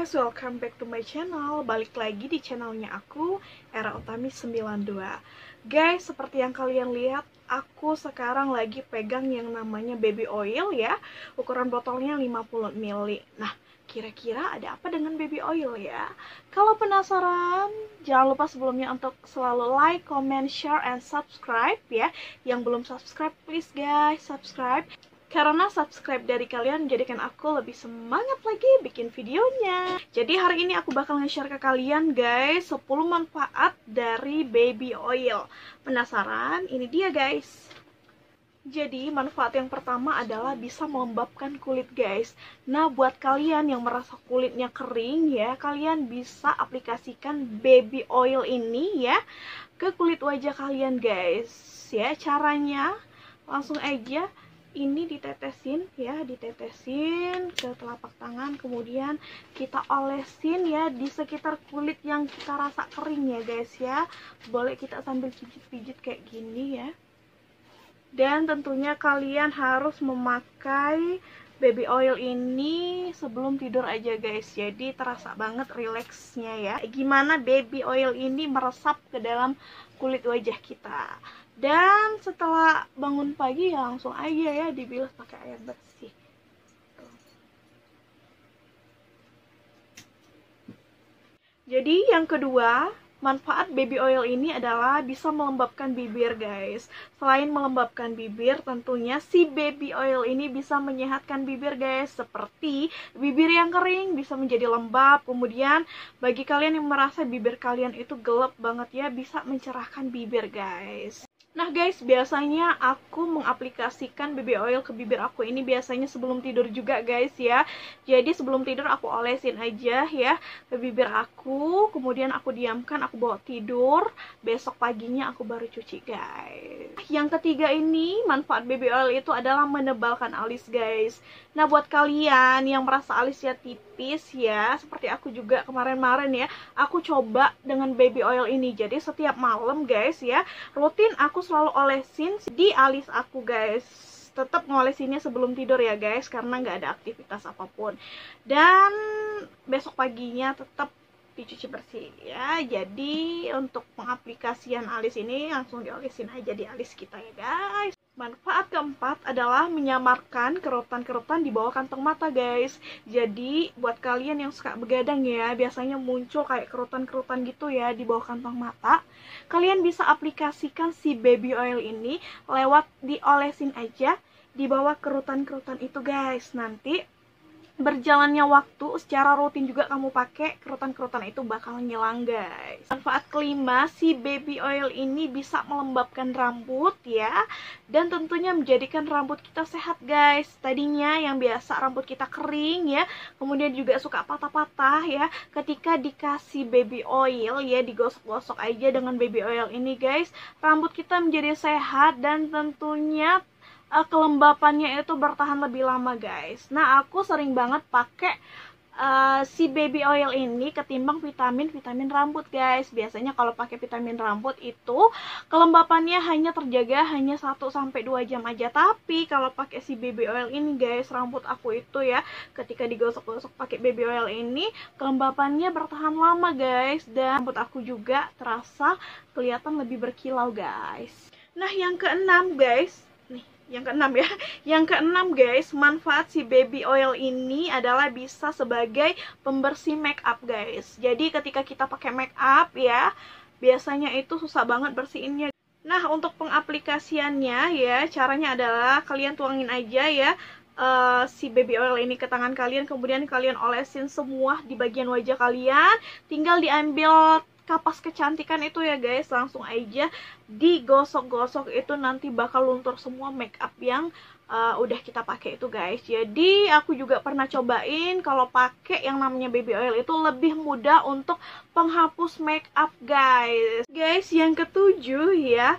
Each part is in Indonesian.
guys, welcome back to my channel. Balik lagi di channelnya aku, Era Utami 92. Guys, seperti yang kalian lihat, aku sekarang lagi pegang yang namanya baby oil ya. Ukuran botolnya 50 ml. Nah, kira-kira ada apa dengan baby oil ya? Kalau penasaran, jangan lupa sebelumnya untuk selalu like, comment, share, and subscribe ya. Yang belum subscribe, please guys, subscribe. Karena subscribe dari kalian menjadikan aku lebih semangat lagi bikin videonya. Jadi hari ini aku bakal nge-share ke kalian guys 10 manfaat dari baby oil. Penasaran? Ini dia guys. Jadi manfaat yang pertama adalah bisa melembabkan kulit guys. Nah buat kalian yang merasa kulitnya kering ya, kalian bisa aplikasikan baby oil ini ya ke kulit wajah kalian guys. Ya caranya langsung aja ini ditetesin ya, ditetesin ke telapak tangan, kemudian kita olesin ya di sekitar kulit yang kita rasa kering ya guys ya. Boleh kita sambil pijit-pijit kayak gini ya. Dan tentunya kalian harus memakai baby oil ini sebelum tidur aja guys. Jadi terasa banget rileksnya ya. Gimana baby oil ini meresap ke dalam kulit wajah kita. Dan setelah bangun pagi ya langsung aja ya dibilas pakai air bersih. Jadi yang kedua, manfaat baby oil ini adalah bisa melembabkan bibir guys. Selain melembabkan bibir, tentunya si baby oil ini bisa menyehatkan bibir guys. Seperti bibir yang kering bisa menjadi lembab. Kemudian bagi kalian yang merasa bibir kalian itu gelap banget ya, bisa mencerahkan bibir guys. Nah guys, biasanya aku mengaplikasikan baby oil ke bibir aku ini biasanya sebelum tidur juga guys ya. Jadi sebelum tidur aku olesin aja ya ke bibir aku, kemudian aku diamkan, aku bawa tidur, besok paginya aku baru cuci guys. Yang ketiga ini, manfaat baby oil itu adalah menebalkan alis guys. Nah buat kalian yang merasa alisnya tipis ya, seperti aku juga kemarin-kemarin ya, aku coba dengan baby oil ini. Jadi setiap malam guys ya, rutin aku selalu olesin di alis aku guys. Tetap ngolesinnya sebelum tidur ya guys, karena nggak ada aktivitas apapun. Dan besok paginya tetap dicuci bersih ya. Jadi untuk pengaplikasian alis ini langsung diolesin aja di alis kita ya guys. Manfaat keempat adalah menyamarkan kerutan-kerutan di bawah kantong mata guys. Jadi buat kalian yang suka begadang ya, biasanya muncul kayak kerutan-kerutan gitu ya di bawah kantong mata, kalian bisa aplikasikan si baby oil ini lewat diolesin aja di bawah kerutan-kerutan itu guys. Nanti berjalannya waktu secara rutin juga kamu pakai, kerutan-kerutan itu bakal ngilang guys. Manfaat kelima, si baby oil ini bisa melembabkan rambut ya, dan tentunya menjadikan rambut kita sehat guys. Tadinya yang biasa rambut kita kering ya, kemudian juga suka patah-patah ya, ketika dikasih baby oil ya, digosok-gosok aja dengan baby oil ini guys, rambut kita menjadi sehat dan tentunya kelembapannya itu bertahan lebih lama guys. Nah aku sering banget pakai si baby oil ini ketimbang vitamin rambut guys. Biasanya kalau pakai vitamin rambut itu kelembapannya hanya terjaga hanya 1-2 jam aja. Tapi kalau pakai si baby oil ini guys, rambut aku itu ya ketika digosok-gosok pakai baby oil ini kelembapannya bertahan lama guys, dan rambut aku juga terasa kelihatan lebih berkilau guys. Nah yang keenam guys, yang keenam guys, manfaat si baby oil ini adalah bisa sebagai pembersih make up guys. Jadi ketika kita pakai make up ya, biasanya itu susah banget bersihinnya. Nah untuk pengaplikasiannya ya, caranya adalah kalian tuangin aja ya si baby oil ini ke tangan kalian, kemudian kalian olesin semua di bagian wajah kalian. Tinggal diambil kapas kecantikan itu ya guys, langsung aja digosok-gosok, itu nanti bakal luntur semua make up yang udah kita pakai itu guys. Jadi aku juga pernah cobain, kalau pakai yang namanya baby oil itu lebih mudah untuk penghapus make up guys. Guys yang ketujuh ya,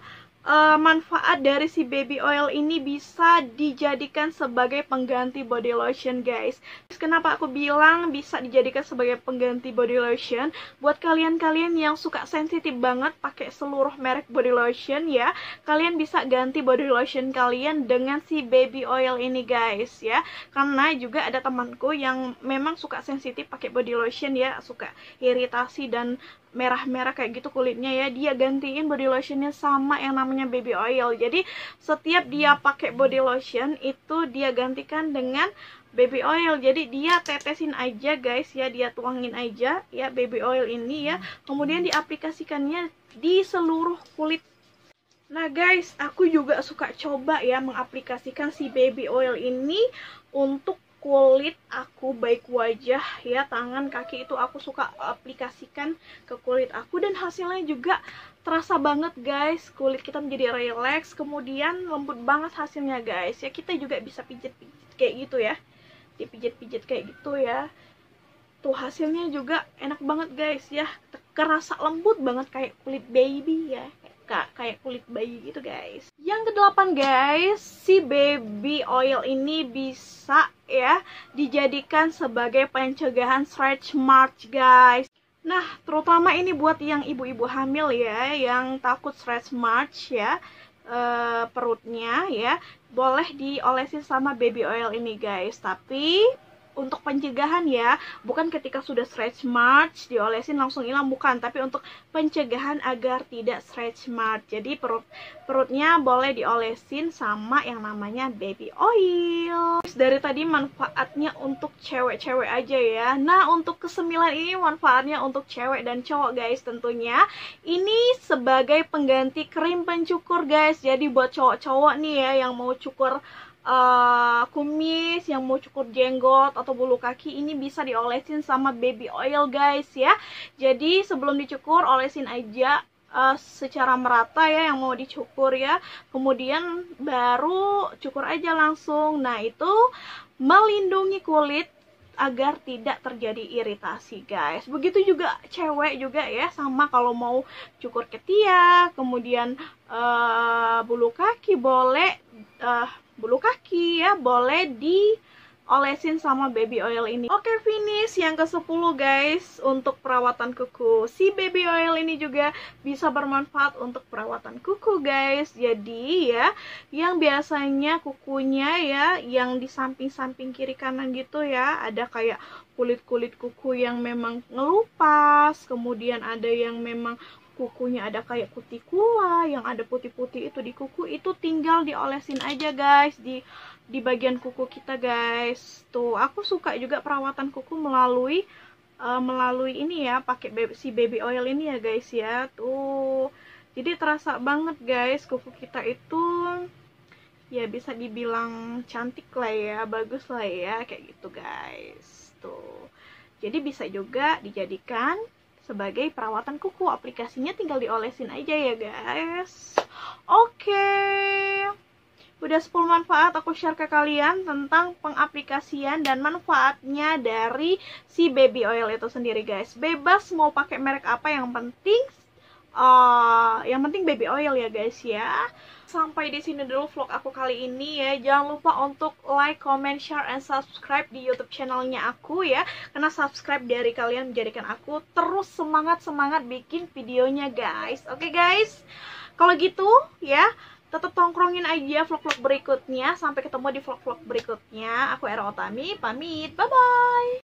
manfaat dari si baby oil ini bisa dijadikan sebagai pengganti body lotion, guys. Kenapa aku bilang bisa dijadikan sebagai pengganti body lotion? Buat kalian-kalian yang suka sensitif banget pakai seluruh merek body lotion ya, kalian bisa ganti body lotion kalian dengan si baby oil ini, guys ya. Karena juga ada temanku yang memang suka sensitif pakai body lotion ya, suka iritasi dan merah-merah kayak gitu kulitnya ya, dia gantiin body lotionnya sama yang namanya baby oil. Jadi setiap dia pakai body lotion itu dia gantikan dengan baby oil. Jadi dia tetesin aja, guys ya, dia tuangin aja ya baby oil ini ya, kemudian diaplikasikannya di seluruh kulit. Nah guys, aku juga suka coba ya mengaplikasikan si baby oil ini untuk kulit aku, baik wajah ya, tangan, kaki, itu aku suka aplikasikan ke kulit aku dan hasilnya juga terasa banget, guys. Kulit kita menjadi relax, kemudian lembut banget hasilnya, guys ya. Kita juga bisa pijit-pijit kayak gitu ya, dipijit-pijit kayak gitu ya. Tuh hasilnya juga enak banget, guys ya, kerasa lembut banget kayak kulit baby ya, kayak kulit bayi gitu, guys. Yang kedelapan, guys, si baby oil ini bisa ya dijadikan sebagai pencegahan stretch marks, guys. Nah, terutama ini buat yang ibu-ibu hamil ya, yang takut stretch marks ya, perutnya ya, boleh diolesin sama baby oil ini, guys. Tapi untuk pencegahan ya, bukan ketika sudah stretch marks diolesin langsung hilang, bukan, tapi untuk pencegahan agar tidak stretch marks. Jadi perutnya boleh diolesin sama yang namanya baby oil. Dari tadi manfaatnya untuk cewek-cewek aja ya. Nah, untuk kesembilan ini manfaatnya untuk cewek dan cowok, guys. Tentunya ini sebagai pengganti krim pencukur, guys. Jadi buat cowok-cowok nih ya yang mau cukur kumis, yang mau cukur jenggot atau bulu kaki, ini bisa diolesin sama baby oil, guys ya. Jadi sebelum dicukur olesin aja secara merata ya yang mau dicukur ya, kemudian baru cukur aja langsung. Nah, itu melindungi kulit agar tidak terjadi iritasi, guys. Begitu juga cewek juga ya, sama kalau mau cukur ketiak, kemudian bulu kaki boleh bulu kaki ya, boleh diolesin sama baby oil ini. Oke, finish yang ke-10, guys, untuk perawatan kuku. Si baby oil ini juga bisa bermanfaat untuk perawatan kuku, guys. Jadi ya, yang biasanya kukunya ya, yang di samping-samping kiri kanan gitu ya, ada kayak kulit-kulit kuku yang memang ngelupas, kemudian ada yang memang kukunya ada kayak kutikula, yang ada putih-putih itu di kuku, itu tinggal diolesin aja, guys, di bagian kuku kita, guys. Tuh, aku suka juga perawatan kuku melalui ini ya, pakai si baby oil ini ya, guys ya. Tuh, jadi terasa banget, guys, kuku kita itu ya bisa dibilang cantik lah ya, bagus lah ya, kayak gitu, guys. Tuh, jadi bisa juga dijadikan sebagai perawatan kuku. Aplikasinya tinggal diolesin aja ya, guys. Oke, udah 10 manfaat aku share ke kalian tentang pengaplikasian dan manfaatnya dari si baby oil itu sendiri, guys. Bebas mau pakai merek apa, yang penting baby oil ya, guys ya. Sampai di sini dulu vlog aku kali ini ya. Jangan lupa untuk like, comment, share, and subscribe di YouTube channelnya aku ya. Karena subscribe dari kalian menjadikan aku terus semangat bikin videonya, guys. Oke, guys. Kalau gitu ya, tetap tongkrongin aja vlog-vlog berikutnya. Sampai ketemu di vlog-vlog berikutnya. Aku Era Otami, pamit. Bye-bye.